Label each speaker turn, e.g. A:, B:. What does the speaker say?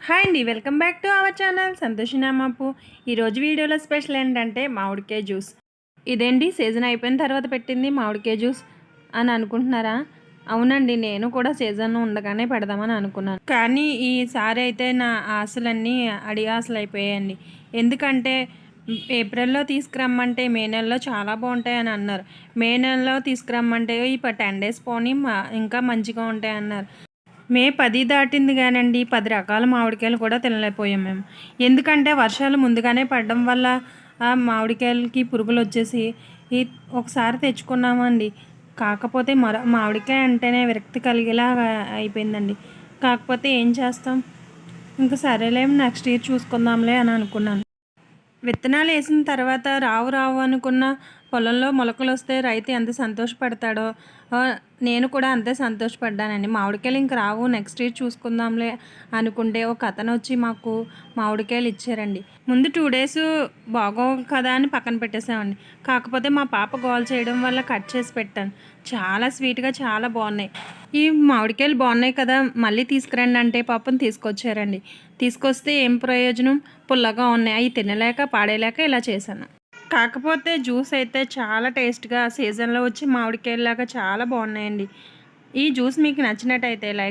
A: Hi అండి, welcome back to our channel సంతోషినామాపు. ఈరోజు వీడియోలో స్పెషల్ ఏంటంటే మామిడికాయ జ్యూస్. ఇదేంటి సీజన్ అయిపోయిన తర్వాత పెట్టింది మామిడికాయ జ్యూస్ అని అనుకుంటున్నారా? అవునండి, నేను కూడా సీజన్ ఉండగానే పెడదామని అనుకున్నాను. కానీ ఈసారి అయితే నా ఆశలన్నీ ఆశలు అయిపోయాయండి. ఎందుకంటే ఏప్రిల్లో తీసుకురమ్మంటే మే నెలలో చాలా బాగుంటాయి అని అన్నారు. మే నెలలో తీసుకురమ్మంటే 10 డేస్ పోనీ ఇంకా మంచిగా ఉంటాయి అన్నారు. మే 10 దాటింది కానండి 10 రకాల మామిడికాయలు కూడా తినలేకపోయాం మేము. ఎందుకంటే వర్షాలు ముందుగానే పడడం వల్ల మామిడికాయలకి పురుగులు వచ్చేసి ఒకసారి తెచ్చుకున్నామండి. కాకపోతే మామిడికాయ అంటేనే విరక్తి కలిగేలాగా అయిపోయిందండి. కాకపోతే ఏం చేస్తాం, ఇంకా సరేలే నెక్స్ట్ ఇయర్ చూసుకుందాంలే అని అనుకున్నాను. విత్తనాలు వేసిన తర్వాత రావు అనుకున్న పొలంలో మొలకలు వస్తే రైతు ఎంత సంతోషపడతాడో నేను కూడా అంతే సంతోషపడ్డానండి. మామిడికాయలు ఇంక రావు, నెక్స్ట్ ఇయర్ చూసుకుందాంలే అనుకుంటే ఒక అతను వచ్చి మాకు మామిడికాయలు ఇచ్చారండి. ముందు 2 డేస్ బాగోవు కదా అని పక్కన పెట్టేసామండి. కాకపోతే మా పాప గోల్ చేయడం వల్ల కట్ చేసి పెట్టాను. చాలా స్వీట్గా చాలా బాగున్నాయి. ఈ మామిడికాయలు బాగున్నాయి కదా, మళ్ళీ తీసుకురండి అంటే పాపం తీసుకొచ్చారండి. తీసుకొస్తే ఏం ప్రయోజనం, పుల్లగా ఉన్నాయి. అవి తినలేక పాడేలేక ఇలా చేశాను. కాకపోతే జ్యూస్ అయితే చాలా టేస్ట్గా సీజన్లో వచ్చి మామిడికాయలాగా చాలా బాగున్నాయండి. ఈ జ్యూస్ మీకు నచ్చినట్టయితే లైక్